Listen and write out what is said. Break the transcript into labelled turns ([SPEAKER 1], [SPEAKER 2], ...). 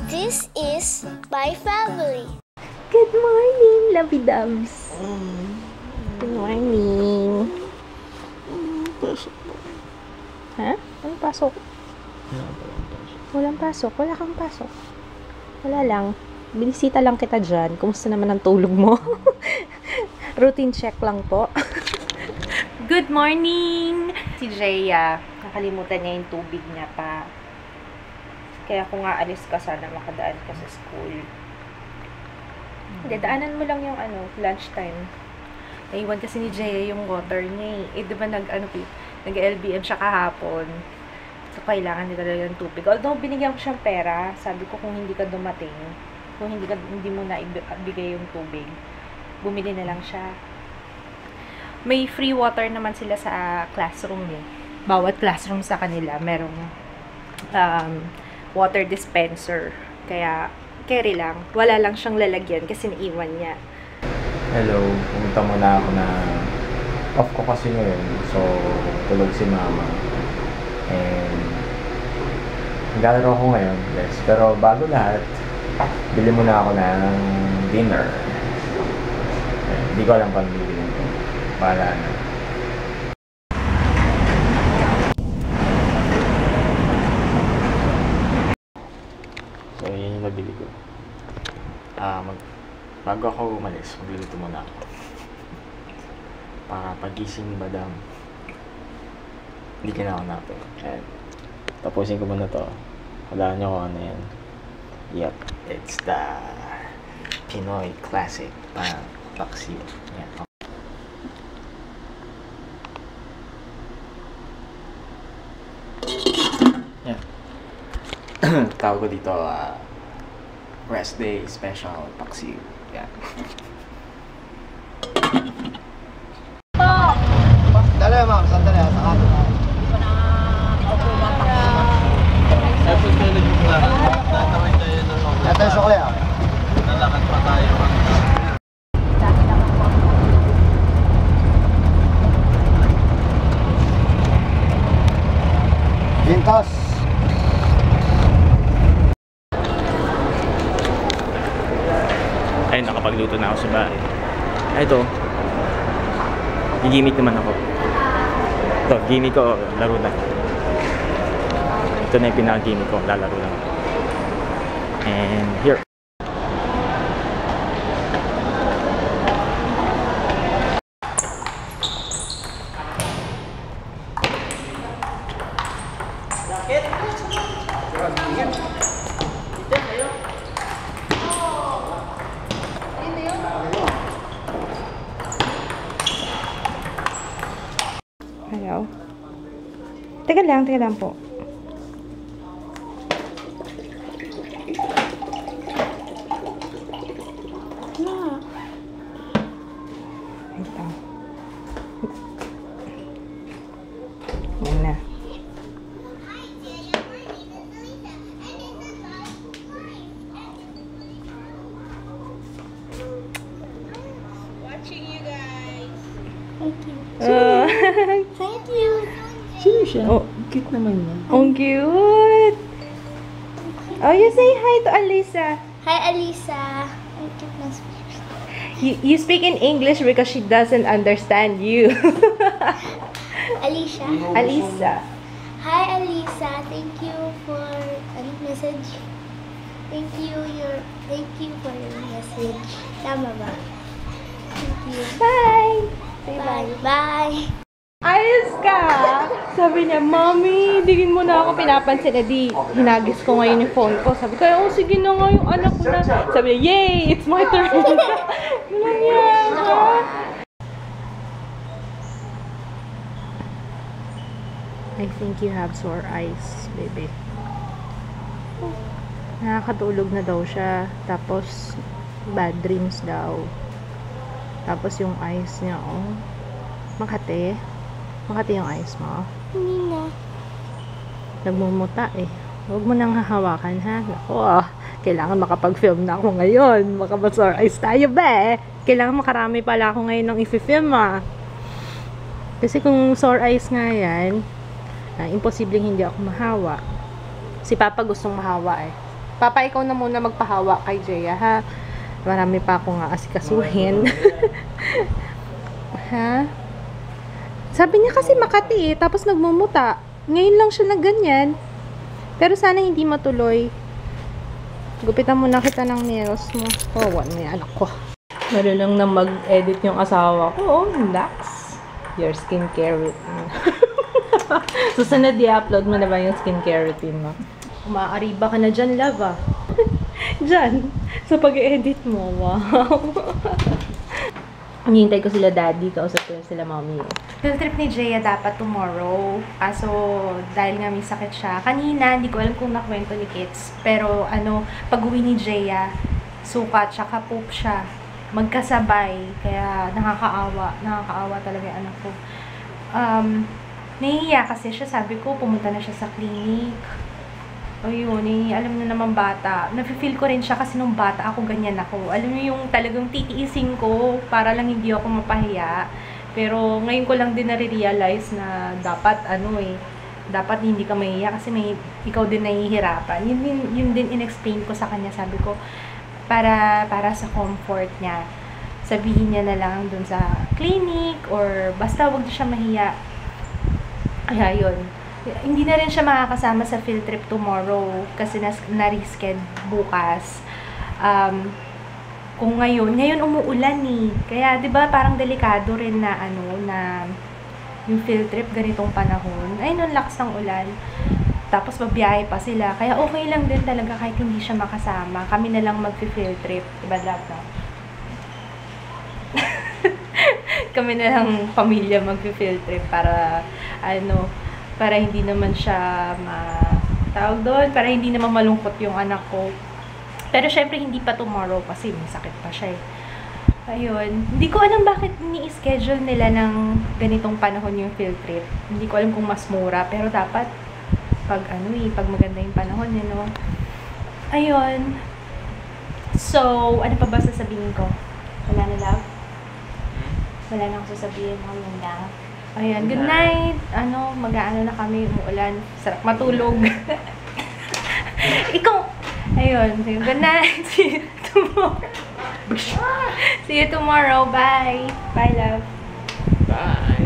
[SPEAKER 1] This is my family.
[SPEAKER 2] Good morning, lovey doves. Good morning.
[SPEAKER 3] Pasok.
[SPEAKER 2] Ha? Anong pasok? Walang pasok. Wala kang pasok. Wala lang. Binisita lang kita dyan. Kumusta naman ang tulog mo? Routine check lang po. Good morning! Si Jaya, nakalimutan niya yung tubig niya pa. Kaya kung aalis ka, sana makadaan ka sa school. Dadaanan mo lang yung lunchtime. Naiwan kasi ni Jaya yung water niya eh. Eh, diba nag-LBM siya kahapon. So, kailangan nila talaga ng tubig. Although, binigyan ko siyang pera, sabi ko kung hindi ka dumating, kung hindi mo na ibigay yung tubig, bumili na lang siya. May free water naman sila sa classroom eh. Bawat classroom sa kanila, merong water dispenser. Kaya, carry lang. Wala lang siyang lalagyan kasi naiwan niya.
[SPEAKER 3] Hello, pumunta muna ako na off ko kasi ngayon. So, tulog si mama. And naglalaro ako ngayon, yes. Pero bago lahat, bili muna ako ng dinner. Hindi ko alam paano bibili ko. Bahala na. So, yun yung nabili ko. Bago ako umalis, magluluto muna ako. Para pagising madam, hindi ka na ako natin. And tapusin ko muna to. Wala nyo kung ano yan. Yep, it's the Pinoy classic paksiw. Yan. Yan. Tawag ko dito, rest day special paksiw. Yan.
[SPEAKER 4] Dali ma'am, sandali sa kanan. Ito yung sukli ah. Lalakad pa tayo. Gintos.
[SPEAKER 3] Ayun, nakapagluto na ako sa bahay. Ito, gigimik naman ako. Ito, gimik ko, laro na. Ito na yung pinaka-gimik ko, lalaro lang ako. And here.
[SPEAKER 2] Hello? Teka lang po. Yan na.
[SPEAKER 1] Watching you guys.
[SPEAKER 4] Thank you.
[SPEAKER 1] Thank you.
[SPEAKER 4] Sino siya?
[SPEAKER 2] Oh,
[SPEAKER 4] Cute naman niya.
[SPEAKER 2] ang cute! Oh, you say hi to Alisa.
[SPEAKER 1] Hi, Alisa.
[SPEAKER 2] You speak in English because she doesn't understand you.
[SPEAKER 1] Alicia.
[SPEAKER 2] Alisa.
[SPEAKER 1] Hi, Alisa. Thank you for message. Thank you for your message. Tama ba? Thank you.
[SPEAKER 2] Bye! Say
[SPEAKER 1] Bye. Bye.
[SPEAKER 2] Ayos ka! Sabi niya, Mommy, digin mo na ako pinapansin. Di, hinagis ko ngayon yung phone ko. Sabi ko, oh, sige na nga yung anak ko na. Sabi niya, yay! It's my turn! Ganun yan, ha? I think you have sore eyes, baby. Nakakatulog na daw siya. Tapos, bad dreams daw. Tapos yung eyes niya, oh. Makati. Makati yung eyes mo.
[SPEAKER 1] Hindi na.
[SPEAKER 2] Nagmumuta eh. Huwag mo nang hahawakan ha. Ako kailangan makapag-film na ako ngayon. Makapag-sore eyes tayo ba eh. Kailangan makarami pala ako ngayon ng i-film Kasi kung sore eyes nga yan, Imposibleng hindi ako mahawa. Si Papa gustong mahawa eh. Papa, ikaw na muna magpahawa kay Jeya, ha? Marami pa akong aasikasuhin. Ha? Sabi niya kasi Makati eh, tapos nagmumuta. Ngayon lang siya na ganyan. Pero sana hindi matuloy. Gupitan muna kita ng nails mo. Oh, what may anak ko. Marunong na mag-edit yung asawa ko. Oh, relax. Your skincare routine. Susunod i-upload mo na ba yung skincare routine mo? Umaariba ka na dyan, love ah. Dyan. Sa pag-edit mo. Wow. Hinihintay ko sila daddy. Kausap ko sila mommy. Field trip ni Jeya dapat tomorrow. So, dahil nga may sakit siya. Kanina, hindi ko alam kung nakwento ni Kits. Pero, pag-uwi ni Jeya, sukat, tsaka poop siya. Magkasabay. Kaya, nakakaawa. Nakakaawa talaga yung anak ko. Nahihiya kasi siya. Sabi ko, pumunta na siya sa clinic. Ayun, alam na naman bata. Nafe-feel ko rin siya kasi nung bata ako, ganyan ako. Alam niyo yung talagang titiisin ko para lang hindi ako mapahiya. Pero ngayon ko lang din nare-realize na dapat dapat hindi ka mahiya kasi ikaw din nahihirapan. Yun din in-explain ko sa kanya. Sabi ko, para sa comfort niya, sabihin niya na lang dun sa clinic or basta wag siya mahiya. Kaya yun. Hindi na rin siya makakasama sa field trip tomorrow kasi na-reschedule bukas. Kung ngayon umuulan eh. Kaya 'di ba parang delikado rin na na yung field trip ganitong panahon. Ay, nung lakas ng ulan. Tapos babiyahe pa sila. Kaya okay lang din talaga kahit hindi siya makasama. Kami na lang mag-field trip. Diba, love, no? Kami na lang pamilya mag-field trip para para hindi naman siya tawag doon, para hindi naman malungkot yung anak ko. Pero syempre hindi pa tomorrow kasi may sakit pa siya eh. Ayun, hindi ko alam bakit ni-schedule nila ng ganitong panahon yung field trip. Hindi ko alam kung mas mura, pero dapat pag pag maganda yung panahon, Ayun. So, ano pa ba sasabihin ko? Wala na, love? Wala na akong sasabihin, yun lang. Ayan, good night. Mag-aano na kami, umuulan. Sarap matulog. Ikaw, ayun, good night. See you tomorrow. See you tomorrow. Bye. Bye, love.
[SPEAKER 3] Bye.